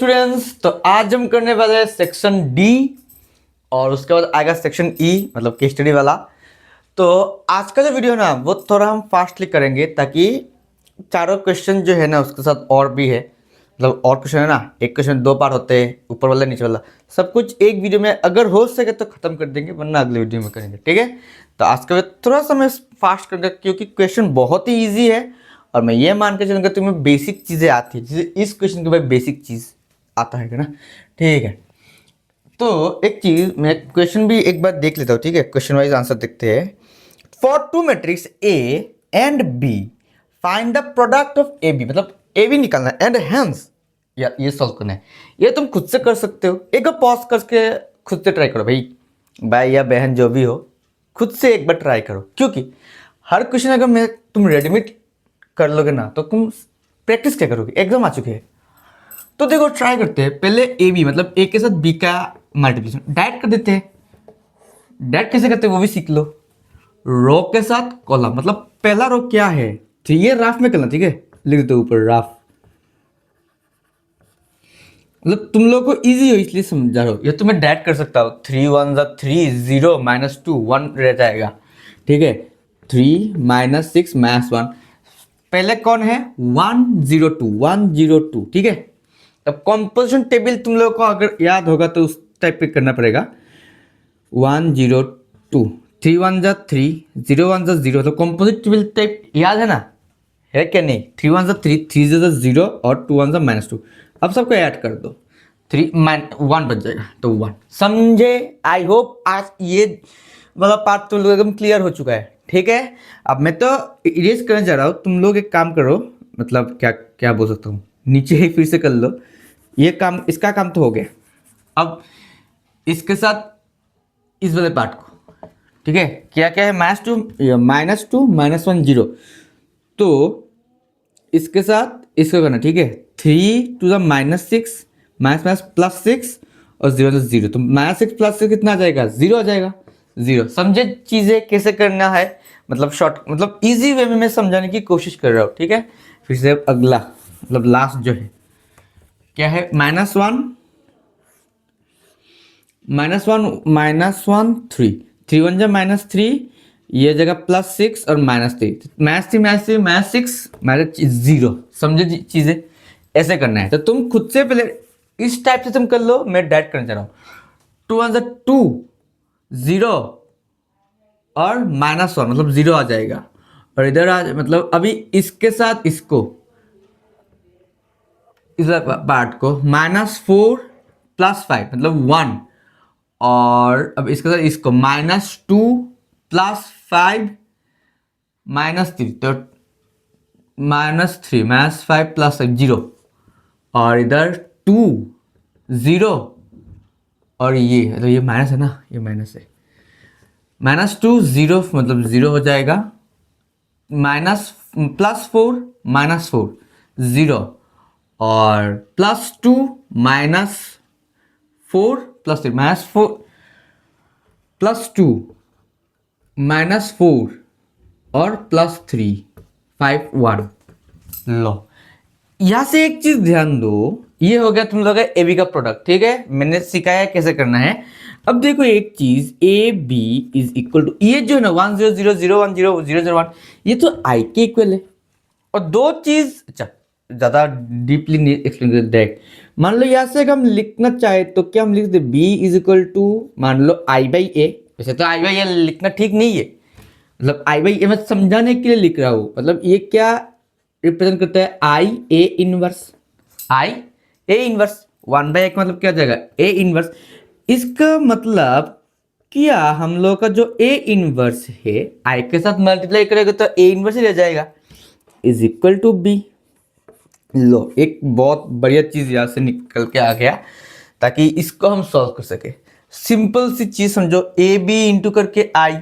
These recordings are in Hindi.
स्टूडेंट्स, तो आज हम करने वाले हैं सेक्शन डी और उसके बाद आएगा सेक्शन ई, मतलब केस स्टडी वाला। तो आज का जो वीडियो है ना वो थोड़ा हम फास्टली करेंगे ताकि चारों क्वेश्चन जो है ना उसके साथ और भी है, मतलब और क्वेश्चन है ना, एक क्वेश्चन दो पार्ट होते हैं, ऊपर वाला नीचे वाला, सब कुछ एक वीडियो में अगर हो सके तो खत्म कर देंगे, वरना अगले वीडियो में करेंगे। ठीक है, तो आज का थोड़ा सा मैं फास्ट करूँगा क्योंकि क्वेश्चन बहुत ही ईजी है और मैं ये मान के चलूँगा तुम्हें बेसिक चीज़ें आती है, जैसे इस क्वेश्चन के भाई बेसिक चीज़ आता है ना। ठीक है, तो एक चीज़ मैं क्वेश्चन भी एक बार देख लेता हूँ। ठीक है, क्वेश्चन वाइज आंसर देखते हैं। For two matrix A and B find the product of A B, मतलब ए बी निकालना है एंड हेंस या ये सॉल्व करना है। ये तुम खुद से कर सकते हो, एक बार पॉज करके खुद से ट्राई करो भाई या बहन जो भी हो, खुद से एक बार ट्राई करो, क्योंकि हर क्वेश्चन अगर मैं तुम रेडीमेड कर लोगे ना तो तुम प्रैक्टिस क्या करोगे, एग्जाम आ चुके हैं। तो देखो ट्राई करते हैं, पहले ए बी मतलब ए के साथ बी का मल्टीप्लिकेशन डायरेक्ट कर देते हैं। डायरेक्ट कैसे करते हैं वो भी सीख लो। रो के साथ कॉलम, मतलब पहला रो क्या है, ठीक है, राफ में करना। ठीक है, लिख देते ऊपर राफ, मतलब तुम लोगों को इजी हो इसलिए समझा रहा हूँ। ये तो मैं डायरेक्ट कर सकता हूँ, 3 1 3 0 -2 1 रह जाएगा। ठीक है, 3 -6 -1, पहले कौन है 102 ठीक है। तब कॉम्पोजिशन टेबल तुम लोगों को अगर याद होगा तो उस टाइप पे करना पड़ेगा। 102, 3 1 3 0 1 0, तो कॉम्पोजिट टेबल टाइप याद है ना, है क्या नहीं। 3 1 3 3 0 और 2 1 -2। अब सबको ऐड कर दो, 3 1 बच जाएगा, तो 1। समझे? आई होप आज ये वाला पार्ट तुम लोग एकदम क्लियर हो चुका है। ठीक है, अब मैं तो इरेज करने जा रहा हूँ, तुम लोग एक काम करो, मतलब क्या क्या बोल सकता हूँ, नीचे ही फिर से कर लो। ये काम, इसका काम तो हो गया। अब इसके साथ इस वाले पार्ट को, ठीक है, क्या क्या है, -2 -1 0, तो इसके साथ इसको करना। ठीक है, 3 to the -6 +6 और 0 0, तो -6 +6 कितना आ जाएगा, 0 आ जाएगा, 0। समझे चीज़ें कैसे करना है, मतलब शॉर्ट, मतलब इजी वे में मैं समझाने की कोशिश कर रहा हूँ। ठीक है, फिर से अगला मतलब लास्ट जो है क्या है, -1 -1 3 1 -3, ये जगह +6 और -3 -0। समझे चीजें ऐसे करना है, तो तुम खुद से पहले इस टाइप से तुम कर लो, मैं डायरेक्ट करना चाह रहा हूँ। 2 1 2 0 और -1 मतलब 0 आ जाएगा, और इधर आ मतलब अभी इसके साथ इसको, इस पार्ट को -4 +5 मतलब 1, और अब इसके साथ इसको -2 +5 -3, तो -3 -5 +5 0, और इधर 2 0, और ये तो ये माइनस है ना, ये माइनस है, -2 0 मतलब 0 हो जाएगा, +4 -4 0, और +2 -4 +3 -4 +2 -4 और +3 5 1। लो, यहां से एक चीज ध्यान दो, ये हो गया तुम लोग का ए बी का प्रोडक्ट। ठीक है, मैंने सिखाया कैसे करना है। अब देखो एक चीज, A B is equal to, ये जो है ना 1 0 0 0 1 0 0 0 1, ये तो आई के इक्वल है। और दो चीज, अच्छा ज्यादा डीपली नहीं एक्सप्लेन कर, डायरेक्ट मान लो यहाँ से अगर हम लिखना चाहे तो क्या हम लिख दे, बी इज इक्वल टू मान लो I/A। वैसे तो I/A लिखना ठीक नहीं है, मतलब I/A मैं समझाने के लिए लिख रहा हूँ। मतलब ये क्या रिप्रेजेंट करता है, I/A inverse, I/A inverse 1/A का मतलब क्या हो जाएगा, A इनवर्स। इसका मतलब क्या हम लोग का जो A इनवर्स है I के साथ मल्टीप्लाई करेगा तो A इनवर्स ही रह जाएगा, इज इक्वल टू B। लो, एक बहुत बढ़िया चीज यहाँ से निकल के आ गया, ताकि इसको हम सॉल्व कर सके। सिंपल सी चीज समझो, ए बी इंटू करके आई,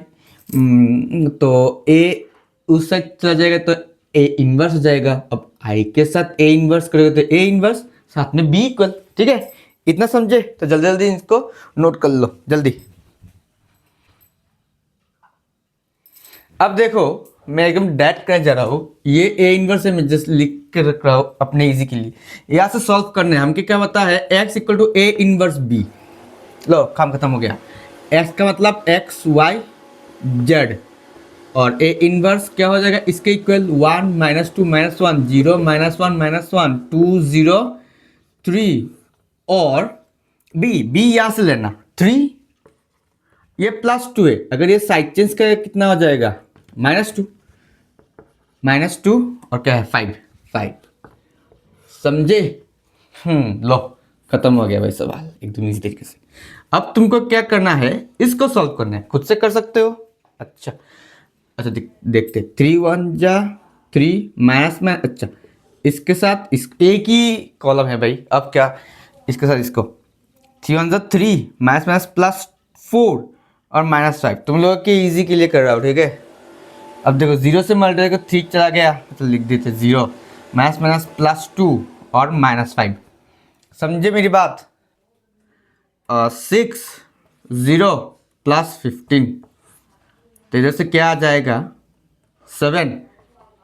तो ए उस साइड चला जाएगा तो ए इनवर्स हो जाएगा। अब आई के साथ ए इनवर्स करेगा तो ए इनवर्स, साथ में बी इक्वल। ठीक है, इतना समझे, तो जल्दी जल्दी इसको नोट कर लो जल्दी। अब देखो मैं एकदम डायरेक्ट करने जा रहा हूँ। ये ए इनवर्स है, मैं जस्ट लिख के रख रहा हूँ अपने इजी के लिए। यहाँ से सॉल्व करने हैं हमके, क्या बता है x equal to A inverse B. लो काम खत्म हो गया। x का मतलब x y z और ए इनवर्स क्या हो जाएगा इसके इक्वल 1 -2 -1 0 -1 -1 2 0 3 और b यहाँ से लेना 3, ये +2 है, अगर ये साइड चेंज करें कितना हो जाएगा -2 और क्या है 5 समझे। लो खत्म हो गया भाई सवाल एकदम इजी तरीके से। अब तुमको क्या करना है, इसको सॉल्व करना है, खुद से कर सकते हो। अच्छा देखते 3 1 जा 3 माइनस में, अच्छा इसके साथ इस एक ही कॉलम है भाई। अब क्या इसके साथ इसको 3 1 जा 3 माइनस +4 और -5, तुम लोग के इजी के लिए कर रहा हूँ, ठीक है। अब देखो 0 से मल्टीप्लाई को 3 चला गया तो लिख देते 0 +2 और -5, समझे मेरी बात। 6 0 +15, तो इधर से क्या आ जाएगा 7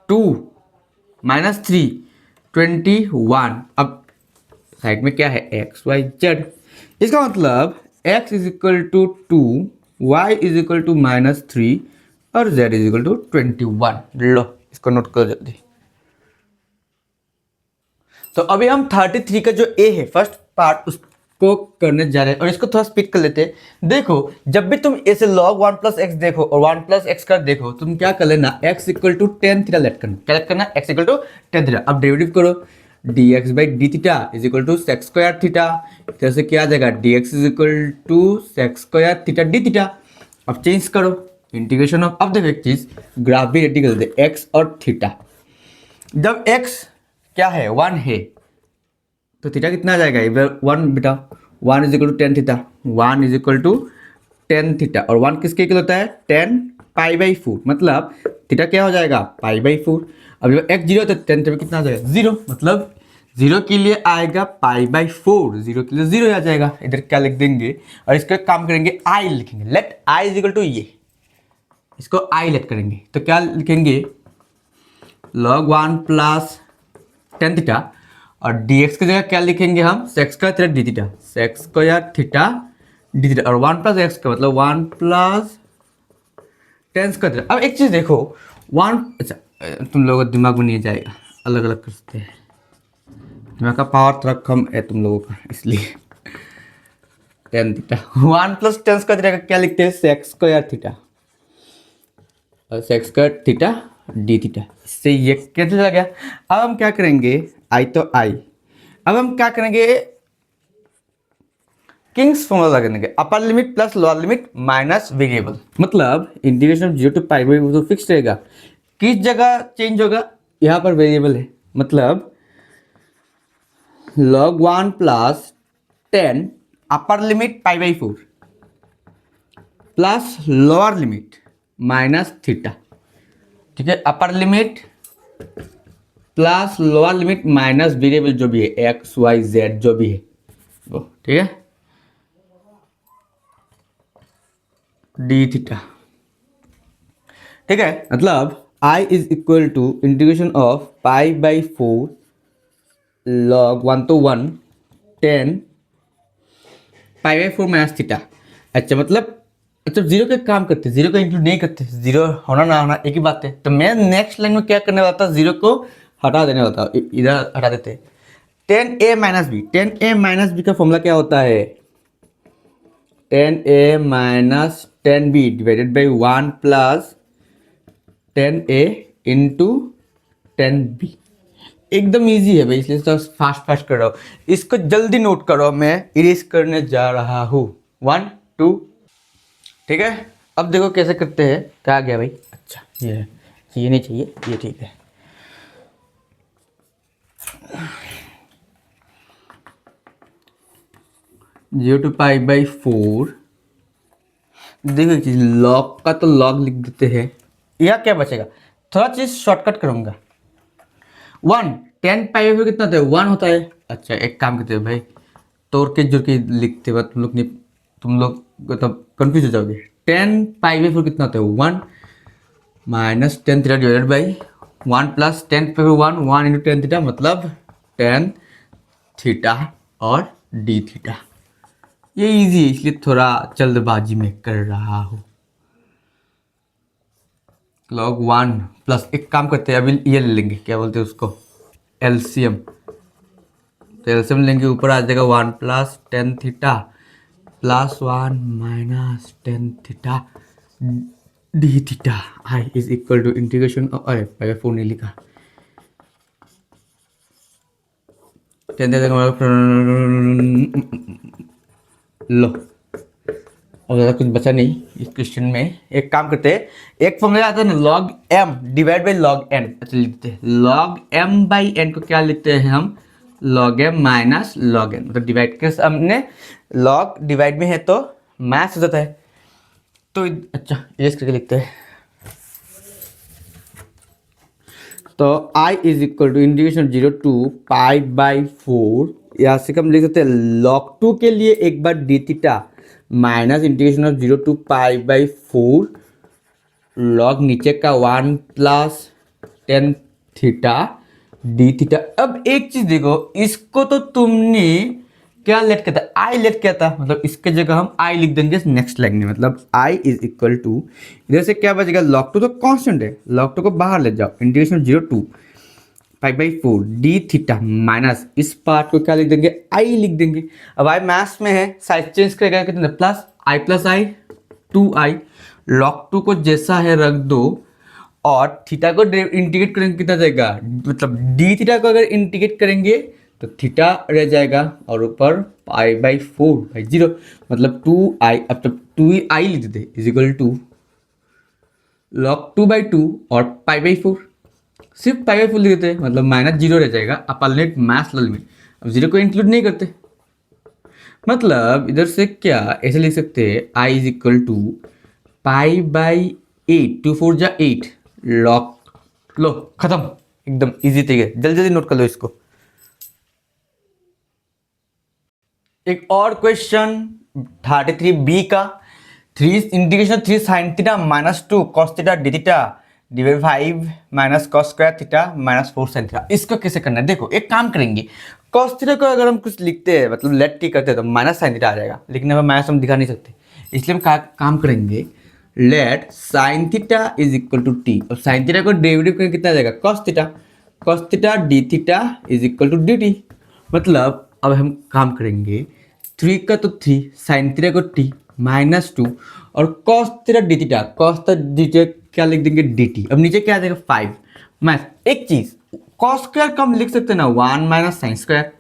2 -3 21। अब साइड में क्या है x y z, इसका मतलब x is equal to 2 y is equal to -3 और z इज इक्वल टू 21। लो इसको नोट करो जल्दी। तो अभी हम 33 का जो a है फर्स्ट पार्ट उसको करने जा रहे हैं और इसको थोड़ा स्पीड कर लेते हैं। देखो जब भी तुम ऐसे log 1 + x देखो और 1 + x का देखो, तुम क्या कर लेना x equal to tan theta let करना, क्या लेट करना x equal to tan theta. अब डेरिवेटिव करो dx by D theta is equal to sec square theta, इधर से क्या आ जाएगा dx is equal to sec square theta D theta. अब चेंज करो इंटीग्रेशन ऑफ, अब देखो एक चीज ग्राफ भी रेडी कर देते x और थीटा। जब x क्या है 1 है तो थीटा कितना आ जाएगा इधर 1 बेटा, 1 is equal to tan theta, 1 is equal to tan theta और 1 किसके इक्वल होता है tan π/4, मतलब थीटा क्या हो जाएगा π/4। अब जब x 0 तो tan थीटा कितना आ जाएगा 0, मतलब 0 के लिए आएगा π/4, 0 के लिए 0 आ जाएगा। इधर क्या लिख देंगे और इसका काम करेंगे i लिखेंगे, let i is equal to ये, इसको i लेट करेंगे तो क्या लिखेंगे log 1 प्लस tan थीटा और dx की जगह क्या लिखेंगे हम sec square theta D theta, sec square theta D theta और 1 + x का मतलब 1 + tan स्क्वायर थीटा। अब एक चीज देखो 1, अच्छा तुम लोगों का दिमाग में नहीं जाएगा, अलग अलग कर सकते हैं, दिमाग का पावर थोड़ा कम है तुम लोगों का इसलिए। tan theta 1 + tan square theta का क्या लिखते हैं सेक स्क्वायर थीटा और sec square theta D theta, इससे ये कैंसिल हो गया। अब हम क्या करेंगे आई तो आई, अब हम क्या करेंगे किंग्स फॉर्मूला लगाएंगे, अपर limit plus lower limit minus variable, मतलब इंटीग्रेशन ऑफ 0 टू π/4 तो फिक्स रहेगा, किस जगह चेंज होगा यहाँ पर वेरिएबल है, मतलब log 1 plus 10 upper limit π/4 plus lower limit minus theta, ठीक है। Upper limit plus lower limit minus variable जो भी है x y z जो भी है वो, ठीक है डी थीटा, ठीक है। मतलब i is equal to integration of π/4 log 1 to 1 10 π/4 minus theta. अच्छा मतलब अच्छा जीरो का काम करते, जीरो का इंक्लूड नहीं करते, जीरो होना ना होना एक ही बात है। तो मैं नेक्स्ट लाइन में क्या करने वाला था, जीरो को हटा देने वाला था, इधर हटा देते। tan a minus B, tan a minus B का फॉर्मूला क्या होता है tan a minus tan b divided by 1 plus tan a into tan b। एकदम इजी है भाई, इसलिए तो फास्ट कर रहा हूँ, इसको जल्दी नोट करो, मैं इरेज करने जा रहा हूँ 1 2, ठीक है। अब देखो कैसे करते हैं, क्या आ गया भाई, अच्छा ये नहीं चाहिए, ये ठीक है। जीरो टू π/4, देखो एक चीज लॉग का तो लॉग लिख देते हैं, यह क्या बचेगा, थोड़ा चीज शॉर्टकट करूंगा। 1 tan π/4 कितना होता है 1 होता है। अच्छा एक काम करते हैं भाई, तोड़ के जोड़ के लिखते वक्त तुम लोग तो कंफ्यूज हो जाओगे। tan π/4 कितना होता है 1, minus tan theta divided by 1 plus ten पे 1 इंटू टेन थीटा मतलब टेन थीटा और डी थीटा। ये इजी है इसलिए थोड़ा जल्दबाजी में कर रहा हूँ। log 1 प्लस एक काम करते हैं, अभी ये ले लेंगे, क्या बोलते हैं उसको, एलसीएम। तो एलसीएम लेंगे, ऊपर आ जाएगा 1 plus ten theta plus 1 minus tan theta D theta I is equal to integration, अरे 4 नहीं लिखा, टेन थीटा लो। और ज़्यादा कुछ बचा नहीं इस क्वेश्चन में। एक काम करते हैं, एक फॉर्मूला आता है ना log M divide by log N. अच्छा लिखते हैं लॉग एम बाई एन को क्या लिखते हैं हम, log M minus log N, मतलब डिवाइड के हमने लॉग डिवाइड में है तो मैथ्स हो जाता है। तो अच्छा ये करके लिखते हैं, तो I is equal to integration 0 to pi by 4, यहाँ से हम लिख सकते हैं लॉग 2 के लिए एक बार D theta minus integration of 0 to pi by 4 log नीचे का 1 plus ten theta D theta. अब एक चीज देखो, इसको तो तुमने क्या लेट किया था, आई लेट किया था, मतलब इसके जगह हम आई लिख देंगे नेक्स्ट लाइन में, मतलब आई इज इक्वल टू इधर से क्या बचेगा, लॉग 2 तो कांस्टेंट है, लॉग 2 को बाहर ले जाओ, integration 0 to pi by 4 D theta minus इस पार्ट को क्या लिख देंगे, आई लिख देंगे। अब आई मैथ्स में है, साइड चेंज करेगा कितने, प्लस आई 2i, लॉग 2 को जैसा है रख दो और थीटा को इंटीग्रेट करेंगे कितना जाएगा, मतलब डी थीटा को अगर इंटीग्रेट करेंगे तो थीटा रह जाएगा और ऊपर पाई बाई 4 बाई 0 मतलब 2i, अब तब 2i लिख देते is equal to log 2 by 2 और पाई बाई 4, सिर्फ पाई बाई 4 लिख देते हैं मतलब माइनस 0 रह जाएगा अपार्नेट मैथ्स लल में। अब 0 को इंक्लूड नहीं करते, मतलब इधर से क्या ऐसे लिख सकते हैं I is equal to pi by 8, 2 4 जा 8 लॉग, लो खत्म, एकदम इजी तरीके, जल्दी जल्दी नोट कर लो इसको। एक और क्वेश्चन 33b का, 3 integration 3 sine theta minus 2 cos theta D theta divide 5 minus cos square theta minus 4 sine theta, इसको कैसे करना है। देखो एक काम करेंगे, कॉस थीटा को अगर हम कुछ लिखते हैं मतलब लेट टी करते हैं तो माइनस साइन थीटा आ जाएगा, लेकिन अब माइनस हम दिखा नहीं सकते, इसलिए हम काम करेंगे let sine theta is equal to T, और साइन थीटा को डेरिवेटिव करेंगे कितना आ जाएगा, cos theta D theta is equal to D T. मतलब अब हम काम करेंगे 3 का तो 3 साइन थीटा को टी माइनस 2 और cos theta D theta, cos theta D theta क्या लिख देंगे डी टी। अब नीचे क्या आ जाएगा 5 मैथ, एक चीज कॉस स्क्वायर को हम लिख सकते हैं ना 1 minus sine square,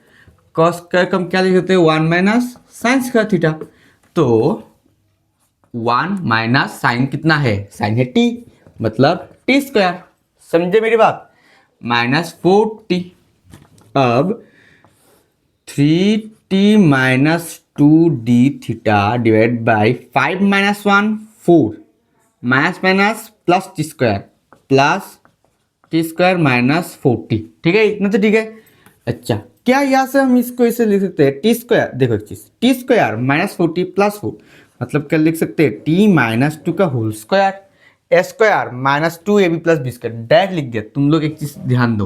cos square को हम क्या लिख सकते हैं 1 माइनस साइन स्क्वायर थीटा, तो 1 माइनस साइन कितना है, साइन है टी मतलब टी स्क्वायर, समझे मेरी बात, माइनस 4t। अब 3t minus 2d theta divide by 5 minus 1 4 minus minus plus T square minus 4t, ठीक है इतना तो ठीक है। अच्छा क्या यहाँ से हम इसको ऐसे लिख सकते हैं टी स्क्वायर, देखो एक चीज T square minus 4t plus 4 मतलब क्या लिख सकते हैं टी माइनस 2 का whole square, A square minus 2ab plus B square, direct लिख दिया। तुम लोग एक चीज ध्यान दो,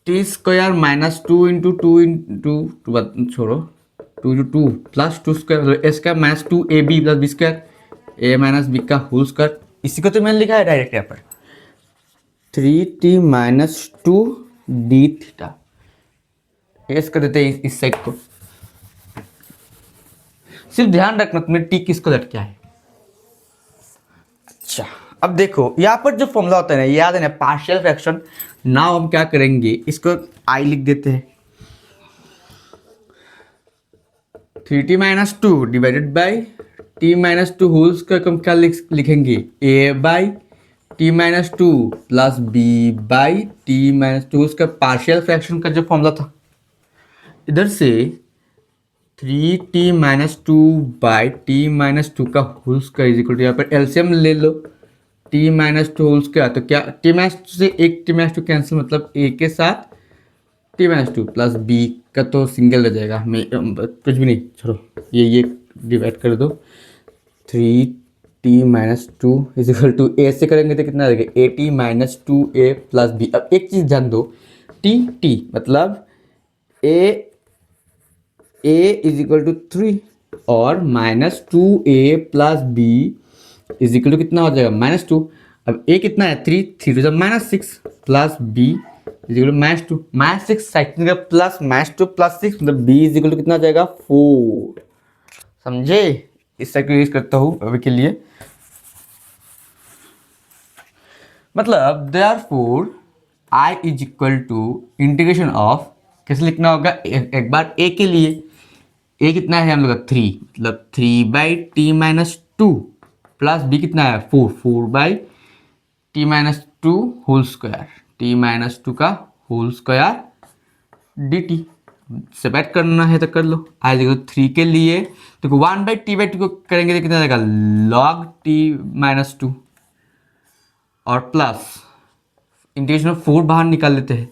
टी स्क्वायर माइनस 2 इंटू छोड़ो 2 into 2 plus 2 square, A square minus 2ab plus B square, A minus B का होल स्क्वायर, इसी को तो मैंने लिखा है डायरेक्ट यहाँ पर 3t minus 2d theta, S कर देते हैं इस साइड को। सिर्फ ध्यान रखना तुम्हें टी किसको लट क्या है। अच्छा अब देखो यहाँ पर जो फॉर्मूला होता है ना याद है ना, पार्शियल फ्रैक्शन, नाउ हम क्या करेंगे इसको आई लिख देते हैं 3t minus 2 divided by t minus 2 whole square, हम क्या लिखेंगे a by T minus 2 plus B by T minus 2 उसका पार्शियल फ्रैक्शन का जो फॉर्मूला था, इधर से 3t minus 2 by T minus 2 का whole square is equal to, यहाँ पर एलसीएम ले लो t माइनस 2 होल स्क्वायर, तो क्या t माइनस 2 से एक t माइनस 2 कैंसिल, मतलब a के साथ t माइनस 2 प्लस b का तो सिंगल रह जाएगा, मैं कुछ भी नहीं छोड़ो ये डिवाइड कर दो 3 T minus two is equal to A से करेंगे तो कितना आ जाएगा A T minus two A plus B. अब एक चीज़ ध्यान दो, टी टी मतलब ए इज इक्वल टू 3 और minus two A plus B is equal to कितना हो जाएगा -2। अब ए कितना है 3 3 to -6 plus B is equal to -2 -6 cycle का प्लस -2 प्लस 6 मतलब बी इज इक्वल टू कितना हो जाएगा 4। समझे? इस साइकिल यूज करता हूँ अभी के लिए। मतलब therefore I is equal to integration of, कैसे लिखना होगा एक बार ए के लिए, ए कितना है हम लोग का 3 मतलब 3 by T minus two plus B कितना है 4 4 by T minus two whole square, T minus two का whole square D T. Separate करना है तो कर लो। आई देखो 3 के लिए तो 1 बाई टी को करेंगे तो कितना जाएगा लॉग टी माइनस टू और प्लस इंटीग्रेशन ऑफ 4 बाहर निकाल लेते हैं।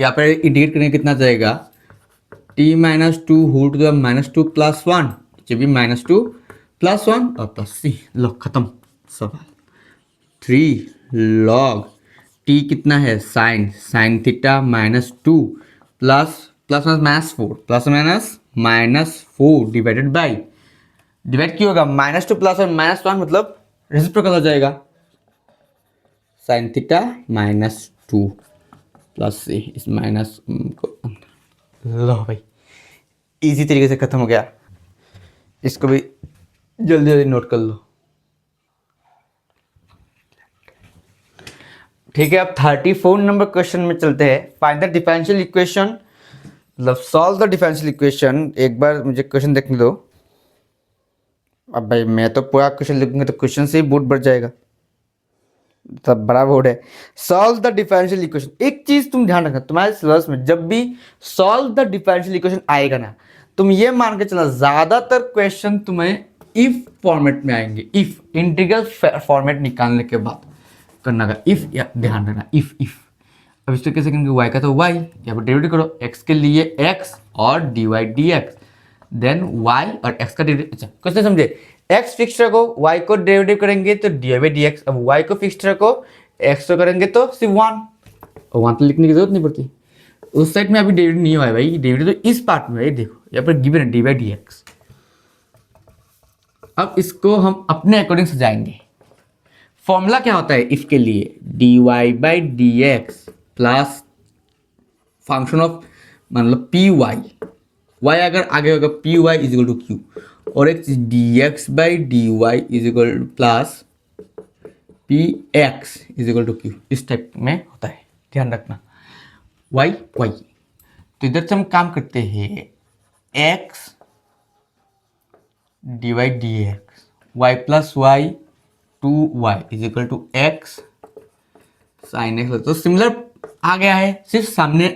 यहाँ पर इंटीग्रेट करेंगे कितना जाएगा T minus two whole to the -2 plus 1 जब भी -2 प्लस 1 और प्लस सी। लो खत्म सवाल। 3 लॉग टी कितना है sine theta -2 plus minus four divided by, divide क्यों होगा -2 प्लस और -1 मतलब रेसिप्रोकल हो जाएगा साइन थीटा -2 प्लस से इस माइनस को लो भाई इजी तरीके से खत्म हो गया। इसको भी जल्दी जल्दी नोट कर लो। ठीक है, अब 34 नंबर क्वेश्चन में चलते हैं। फाइंड द डिफरेंशियल इक्वेशन, मतलब सॉल्व द डिफरेंशियल इक्वेशन। एक बार मुझे क्वेश्चन देखने दो। अब भाई मैं तो पूरा क्वेश्चन लिखूंगा तो क्वेश्चन से ही बोर्ड बढ़ जाएगा, तब बड़ा बोर्ड है। Solve the differential equation. एक चीज तुम ध्यान रखना, तुम्हारे सिलेबस में जब भी सॉल्व द डिफरेंशियल इक्वेशन आएगा ना, तुम ये मान के चलना ज्यादातर क्वेश्चन तुम्हें इफ फॉर्मेट में आएंगे। इफ इंटीग्रल फॉर्मेट निकालने के बाद करना का इफ, या ध्यान रखना इफ। अब इस तरीके से करेंगे y का तो y, यहाँ पर डेरिवेटिव करो x के लिए x और dy dx, देन y और x का डेरिवेटिव। अच्छा क्वेश्चन समझे, x फिक्स रखो, y को डेरिवेटिव करेंगे तो dy dx। अब y को फिक्स रखो, x को करेंगे तो सिर्फ 1, और 1 तो लिखने की जरूरत नहीं पड़ती। उस साइड में अभी डेरिवेटिव नहीं हुआ है भाई, डेरिवेटिव तो इस पार्ट में है। देखो यहाँ पर गिवन है dy dx। अब इसको हम अपने अकॉर्डिंग सजाएंगे। फॉर्मूला क्या होता है इफ के लिए, dy by d x plus function of मतलब पी वाई, वाई अगर आगे होगा p y is equal to q, और एक चीज d x by d Y is equal to plus p x is equal to q. इस टाइप में होता है, ध्यान रखना। वाई वाई तो इधर से हम काम करते हैं x d y d x, y plus y 2y is equal to x sine x. तो सिमिलर आ गया है, सिर्फ सामने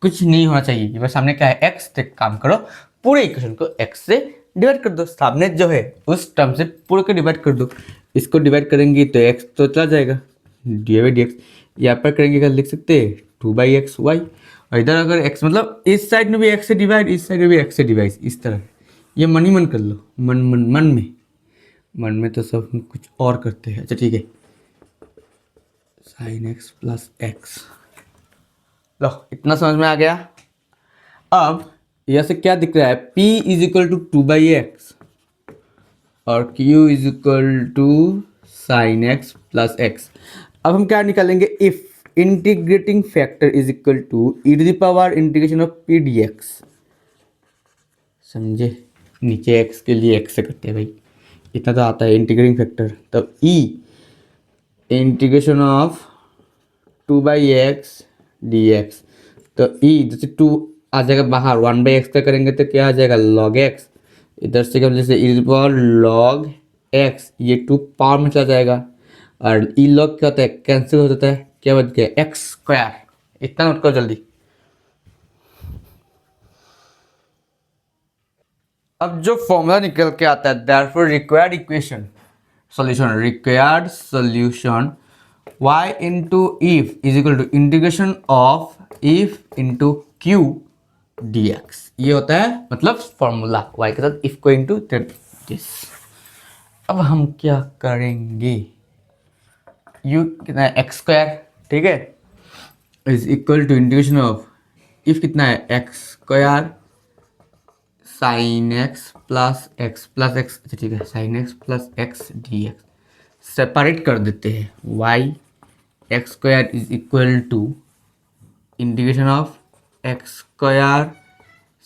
कुछ नहीं होना चाहिए। ये सामने क्या है x, तक काम करो पूरे इक्वेशन को x से डिवाइड कर दो। सामने जो है उस टर्म से पूरे को डिवाइड कर दो। इसको डिवाइड करेंगे तो x तो चला जाएगा डी बाई डी एक्स। यहाँ पर करेंगे क्या लिख सकते हैं 2/x y, और इधर अगर x मतलब इस साइड में भी x से डिवाइड, इस साइड में भी x से डिवाइड, इस तरह। ये मन ही मन कर लो, मन में तो सब कुछ और करते हैं। अच्छा ठीक है, साइन एक्स प्लस एक्स, लो इतना समझ में आ गया। अब यहाँ से क्या दिख रहा है, p is equal to 2/x और q is equal to sine x plus x. अब हम क्या निकालेंगे, IF integrating factor is equal to e to the power integration of p dx। समझे, नीचे x के लिए x से करते हैं भाई, इतना तो आता है इंटीग्रेटिंग फैक्टर। तब e integration of 2/x dx, तो e जैसे 2 आ जाएगा बाहर, 1/x का करेंगे तो क्या आ जाएगा log x। इधर से क्या जैसे e पावर log x, ये 2 पावर में चला जाएगा, और e log क्या होता है कैंसिल हो जाता है, क्या बच गया x स्क्वायर। इतना नोट करो जल्दी। अब जो फॉर्मूला निकल के आता है, therefore required equation solution, required solution y into if is equal to integration of if into q dx। ये होता है मतलब फॉर्मूला y के साथ if को into दिस। अब हम क्या करेंगे, u कितना है एक्स स्क्वायर, ठीक है, is equal to integration of IF कितना है x square sine x plus x, अच्छा ठीक है, sine x plus x d x separate कर देते हैं, y x square is equal to integration of x square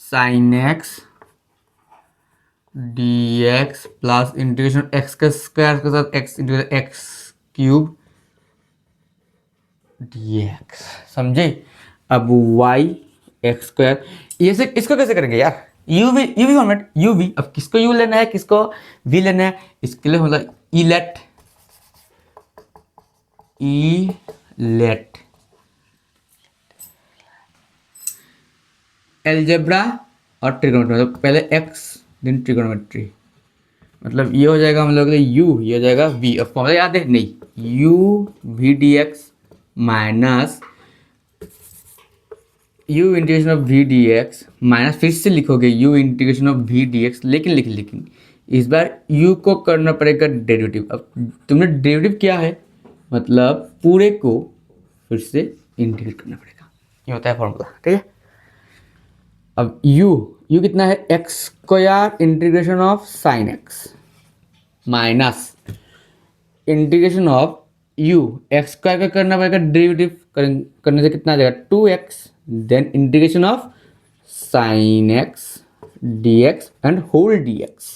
sine x d x plus integration x का स्क्वायर के साथ x integration x cube d x, समझे। अब वाई एक्स स्क्वायर, ये से इसको कैसे करेंगे यार, u v format, u v, अब किसको यू लेना है किसको वी लेना है, इसके लिए मतलब ई लेट एलजेब्रा और ट्रिगोनोमेट्री, मतलब पहले एक्स देन ट्रिगोनोमेट्री, मतलब ये हो जाएगा हम लोग के लिए यू, ये हो जाएगा वी, अब फॉर्मूला याद है नहीं, u v d x minus u integration of v d x minus, फिर से लिखोगे u integration of v d x, लेकिन इस बार u को करना पड़ेगा डेरिवेटिव, अब तुमने डेरिवेटिव किया है मतलब पूरे को फिर से इंटीग्रेट करना पड़ेगा, ये होता है फॉर्मूला, ठीक है। अब u कितना है x square integration of sine x minus integration of u x square का करना पड़ेगा डेरिवेटिव, करने से कितना आ जाएगा 2x, then integration of sine x d x and whole d x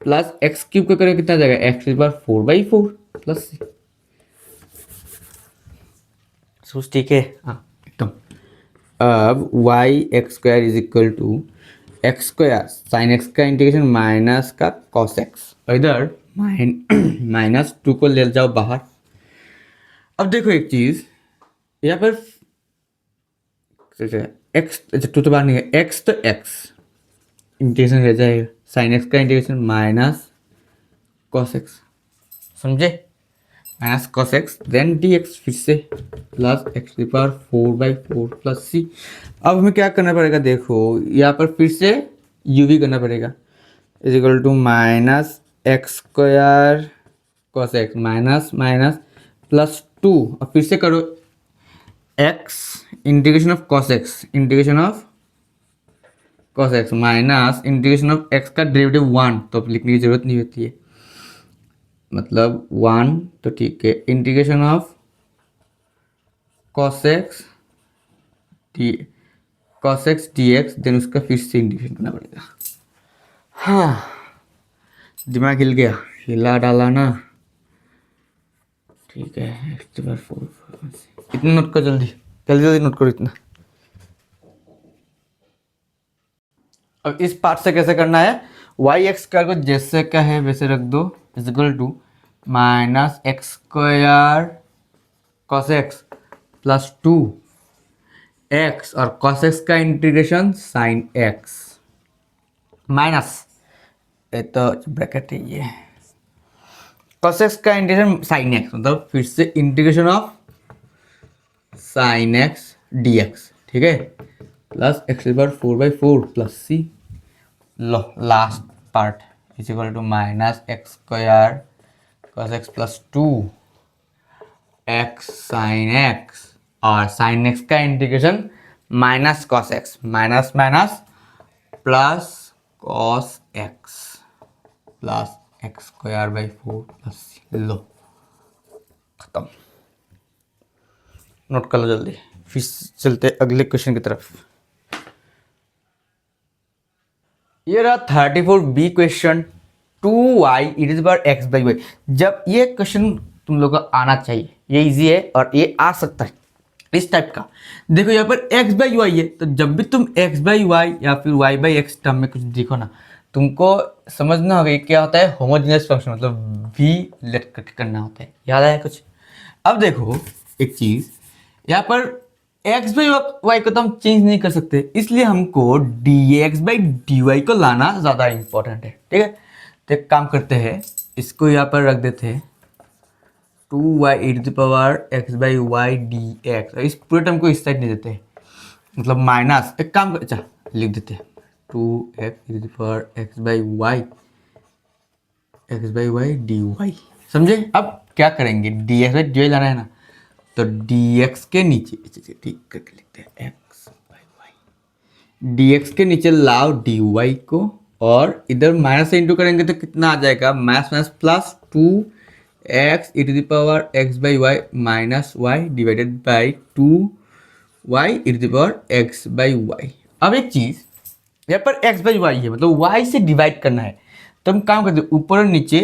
plus x cube का करेगा कितना आ जाएगा एक्स की पावर 4/4 प्लस सोच, ठीक है, हाँ एकदम। अब y x square is equal to x square sine x का इंटीग्रेशन माइनस का कॉस एक्स, इधर माइनस 2 को ले जाओ बाहर। अब देखो एक चीज यहाँ पर एक्स, अच्छा 2 तो बाहर नहीं है, एक्स तो एक्स इंटीग्रेशन रह जाएगा, साइन एक्स का इंटीग्रेशन माइनस कॉस एक्स, समझे, minus cos x then d x फिर से प्लस एक्स की पावर 4/4 प्लस सी। अब हमें क्या करना पड़ेगा, देखो यहाँ पर फिर से यू वी करना पड़ेगा, is equal to minus x square cos x minus minus plus 2, अब फिर से करो x integration of cos x minus integration of x का डेरिवेटिव 1, तो अब लिखने की जरूरत नहीं होती है, मतलब 1 तो ठीक है, integration of cos x d x, then उसका फिर से इंटीग्रेशन करना पड़ेगा। हाँ दिमाग हिल गया, हिला डाला ना, ठीक है, एक्स पावर 4, इतना नोट करो, जल्दी जल्दी नोट करो इतना। अब इस पार्ट से कैसे करना है, वाई एक्स स्क्वायर को जैसे का है वैसे रख दो, is equal to minus x square cos x plus 2 x और कॉस एक्स का इंटीग्रेशन साइन एक्स माइनस, ये तो ब्रैकेट है ये, कॉस एक्स का इंटीग्रेशन साइन एक्स, मतलब फिर से integration of sine x d x, ठीक है, प्लस एक्स पावर 4/4 प्लस सी, लो last part is equal to minus x square cos x plus 2 x sine x और साइन एक्स का integration minus cos x minus minus plus cos x plus X square by 4 plus सी, लो खत्म, नोट कर लो जल्दी, फिर चलते अगले क्वेश्चन की तरफ। ये रहा 34B question, 2y is bar x by y. जब ये क्वेश्चन तुम लोग को आना चाहिए, ये इजी है और ये आ सकता है इस टाइप का। देखो यहाँ पर x बाई वाई है, तो जब भी तुम x बाई वाई या फिर y बाई एक्स टर्म में कुछ देखो ना, तुमको समझना होगा क्या होता है होमोजेनियस फंक्शन, मतलब v लेट करके करना होता है, याद आया कुछ। अब देखो एक चीज, यहाँ पर x बाई वाई को तो हम चेंज नहीं कर सकते, इसलिए हमको dx बाई dy को लाना ज़्यादा इंपॉर्टेंट है, ठीक है। तो एक काम करते हैं, इसको यहाँ पर रख देते हैं 2y e to the power x by y d x, इस पूरे टर्म को इस साइड नहीं देते हैं, मतलब माइनस, एक काम कर, अच्छा लिख देते हैं 2x e to the power x by y x by y d y, समझे। अब क्या करेंगे, d x by d y लाना है ना, तो डी एक्स के नीचे ठीक करके लिखते हैं x by y, d x के नीचे लाओ डी वाई को, और इधर माइनस से इंटू करेंगे तो कितना आ जाएगा, minus minus plus 2x e to the power x by y minus y divided by 2y e to the power x by y. अब एक चीज़, यहाँ पर x बाई वाई है, मतलब y से डिवाइड करना है, तो हम काम करते ऊपर और नीचे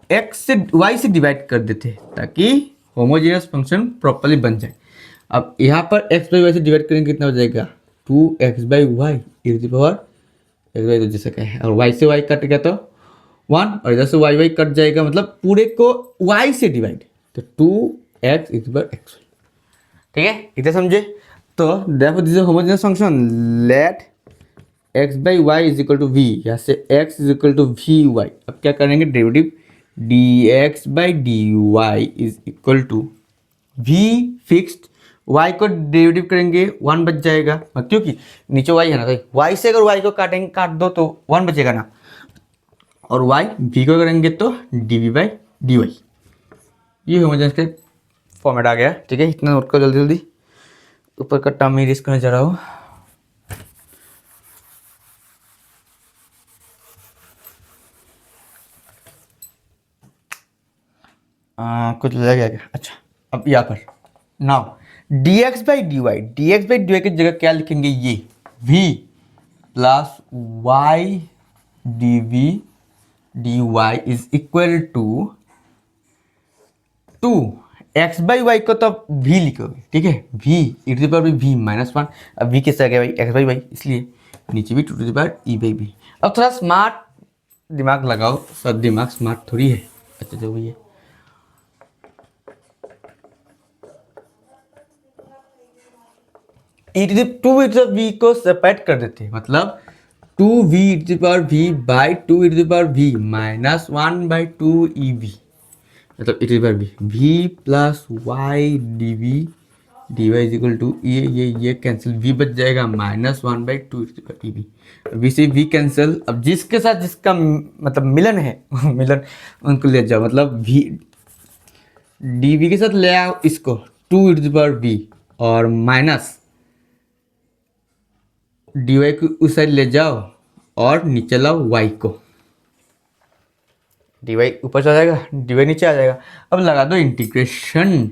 x से y से डिवाइड कर देते हैं ताकि होमोजेनियस फंक्शन प्रॉपर्ली बन जाए। अब यहाँ पर x बाई वाई से डिवाइड करेंगे कितना हो जाएगा, 2x by y e to the power x by, तो जैसे क्या है, और y से y कट गया तो 1, और इधर से वाई वाई कट जाएगा, मतलब पूरे को y से डिवाइड, तो 2x e to the power x, ठीक है, इधर समझे। तो therefore this is homogeneous function, let x by y is equal to v, यहाँ से x is equal to v y. अब क्या करेंगे, derivative d x by d Y is equal to v fixed, y को डेरिवेटिव करेंगे 1 बच जाएगा, क्योंकि नीचे y है ना, तो y से अगर y को काटेंगे, काट दो तो 1 बचेगा ना, और y v को करेंगे तो d v by d y. ये होमोजेनियस के फॉर्मेट आ गया, ठीक है, इतना नोट करो जल्दी जल्दी। ऊपर का टर्म ही रिस्क करने जा रहा हूँ। कुछ लग गया क्या, अच्छा। अब यहाँ पर now d x by d y, d x by d y की जगह क्या लिखेंगे, ये v plus Y D we D Y is equal to 2 x by y को तो v लिखोगे, ठीक है, v e to the power v minus 1। अब v किससे आ गया भाई, एक्स बाई वाई, इसलिए नीचे भी 2 to the power e by v। अब थोड़ा स्मार्ट दिमाग लगाओ, सब दिमाग स्मार्ट थोड़ी है, अच्छा जो भी है। ई टू द वी को सेपरेट कर देते हैं, मतलब 2v E to the power v by 2 E to the power v minus 1 by 2 E V, मतलब E to the power v, v plus Y D we D Y is equal to ये कैंसिल, v बच जाएगा minus 1 by 2 E to the power D V, v से v कैंसिल। अब जिसके साथ जिसका मतलब मिलन है मिलन उनको ले जाओ, मतलब v डी वी के साथ ले आओ इसको 2 ई टू द पावर v, और माइनस डी वाई को उस साइड ले जाओ और नीचे लाओ y को, डी वाई ऊपर चला जाएगा, डी वाई नीचे आ जाएगा। अब लगा दो integration,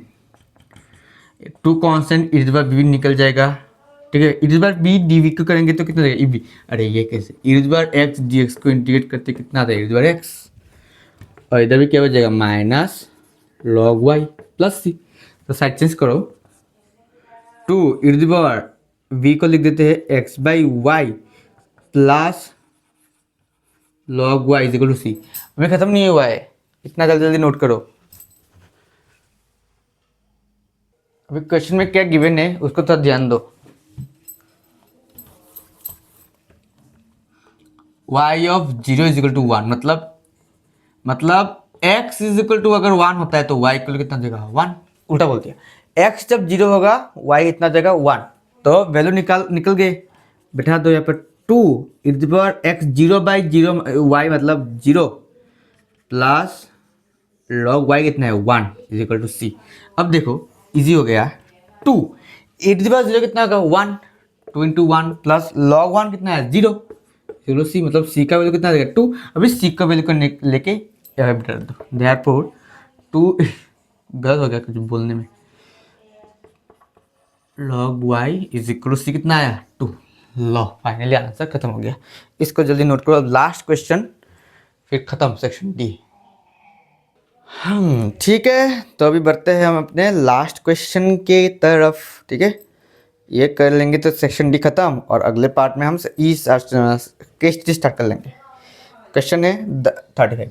2 constant e to the power v निकल जाएगा, ठीक है, ई to the power v d v को करेंगे तो कितना देगा, e अरे ये कैसे, e to the power x d x को इंटीग्रेट करते कितना आता है, ई टू द पावर x, और इधर भी क्या हो जाएगा, minus log y plus c, तो साइड चेंज करो, 2 ई टू द पावर v को लिख देते हैं x by y plus log y is equal to c. हमें खत्म नहीं हुआ है, इतना जल्दी जल्दी नोट करो। अभी क्वेश्चन में क्या गिवन है उसको थोड़ा ध्यान दो, y of 0 is equal to 1, मतलब x इज इक्वल टू अगर 1 होता है तो y इक्वल कितना देगा 1, उल्टा बोल दिया, x जब 0 होगा y इतना देगा 1, तो वैल्यू निकल गए, बैठा दो यहाँ पर 2 ई to the power x 0 by 0 y मतलब 0 प्लस लॉग y कितना है 1 इज इक्वल टू सी। अब देखो इजी हो गया, 2 ई टू द पावर 0 कितना होगा 1, 2 इंटू 1 प्लस लॉग 1 कितना है 0 चलो सी, मतलब सी का वैल्यू कितना देगा 2। अभी सी का वैल्यू को लेके यहाँ पे बैठा दो, देयरफॉर 2 गलत हो गया कुछ बोलने में, log y is equal to c कितना आया 2, लो फाइनली आंसर खत्म हो गया। इसको जल्दी नोट करो, लास्ट क्वेश्चन फिर खत्म सेक्शन डी। ठीक है, तो अभी बढ़ते हैं हम अपने लास्ट क्वेश्चन के तरफ, ठीक है, ये कर लेंगे तो सेक्शन डी खत्म, और अगले पार्ट में हम केस स्टडी स्टार्ट कर लेंगे। क्वेश्चन है 35,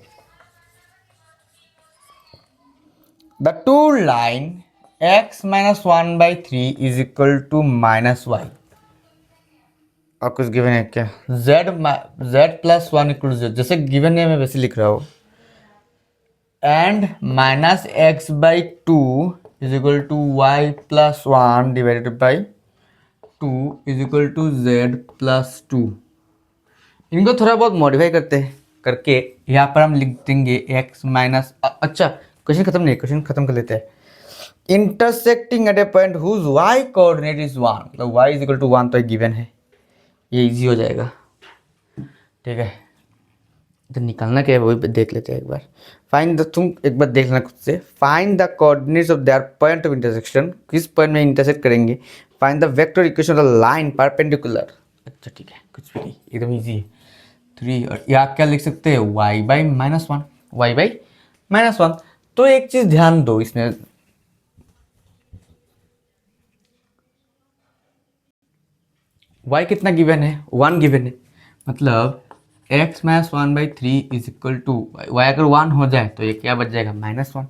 the two line x minus 1 by 3 is equal to minus y, और कुछ गिवन है क्या, z प्लस 1 इक्वल टू 0, जैसे गिवन है मैं वैसे लिख रहा हूँ, and minus x by 2 is equal to y plus 1 divided by 2 is equal to z plus 2। इनको थोड़ा बहुत मॉडिफाई करते हैं, करके यहाँ पर हम लिख देंगे x माइनस, अच्छा क्वेश्चन खत्म नहीं, क्वेश्चन खत्म कर लेते हैं। Intersecting at a point whose y coordinate is 1, मतलब y इज इक्वल टू 1 तो गिवन है, ये इजी हो जाएगा। ठीक है, तो निकालना क्या है वही देख लेते हैं एक बार। फाइंड द, तुम एक बार देख लेना खुद से, find the coordinates of their point of intersection, किस पॉइंट में इंटरसेक्ट करेंगे। Find the vector equation of the line perpendicular. अच्छा ठीक है, कुछ भी नहीं, एकदम इजी है। 3 और यहाँ क्या लिख सकते हैं, y by minus one, y by minus one. तो एक चीज ध्यान दो इसमें, y कितना गिवन है, 1 गिवन है, मतलब x minus one by three is equal to y, अगर 1 हो जाए तो ये क्या बच जाएगा, -1,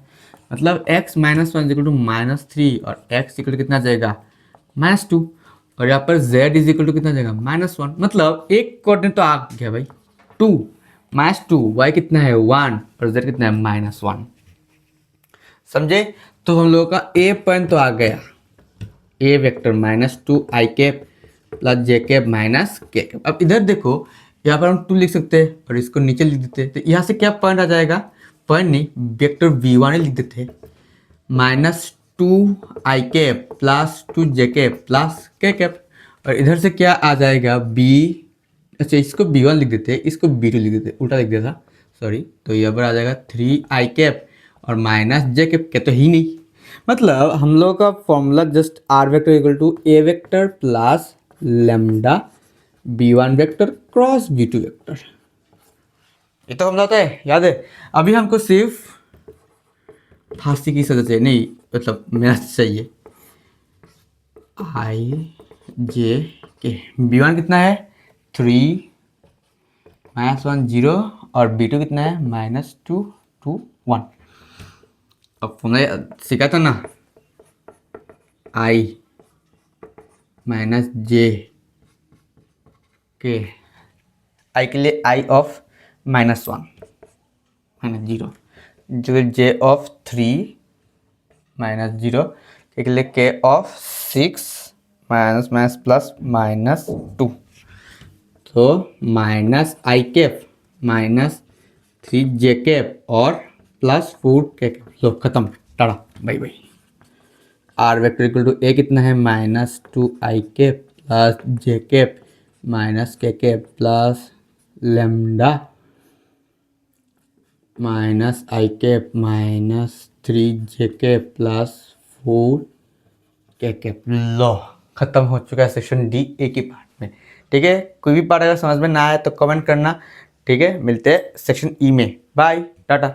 मतलब x minus one is equal to -3 और x इक्वल टू कितना जाएगा, -2, और यहाँ पर z इज इक्वल टू कितना जाएगा, -1, मतलब एक कोऑर्डिनेट तो आ गया भाई 2, -2, y कितना है 1 और z कितना है -1, समझे। तो हम लोगों का a पॉइंट तो आ गया, a vector -2 i cap plus j cap minus k cap. अब इधर देखो, यहाँ पर हम 2 लिख सकते हैं और इसको नीचे लिख देते हैं, तो यहाँ से क्या पॉइंट आ जाएगा, पॉइंट नहीं, वेक्टर v1 लिख देते हैं, -2 i cap plus 2 j cap plus k cap, और इधर से क्या आ जाएगा b, अच्छा इसको b1 लिख देते हैं, इसको b2 लिख देते हैं, उल्टा लिख दिया था सॉरी। तो यहाँ पर आ जाएगा 3 i कैप और माइनस j कैप, क्या तो ही नहीं, मतलब हम लोग का formula just r vector equal to a vector plus lambda b1 vector cross b2 vector, ये तो हम जाता है, याद है। अभी हमको सिर्फ फांसी की सजा चाहिए, नहीं मतलब मैथ चाहिए, i j k, b1 कितना है 3 -1 0 और b2 कितना है -2 2 1। अब हमने सीखा था ना, i माइनस j के, i के लिए i ऑफ -1 -0, जो j ऑफ 3 -0, के लिए k of 6 minus minus plus -2, तो minus i cap -3 j cap और प्लस 4 k कैप, लो खत्म, tata bye bye. r vector equal to a कितना है -2 i cap plus j cap minus k cap plus lambda minus i cap -3 j cap plus 4 k cap. लो खत्म हो चुका है सेक्शन डी एक ही पार्ट में। ठीक है, कोई भी पार्ट अगर समझ में ना आए तो कमेंट करना। ठीक है, मिलते हैं सेक्शन ई में, बाय टाटा।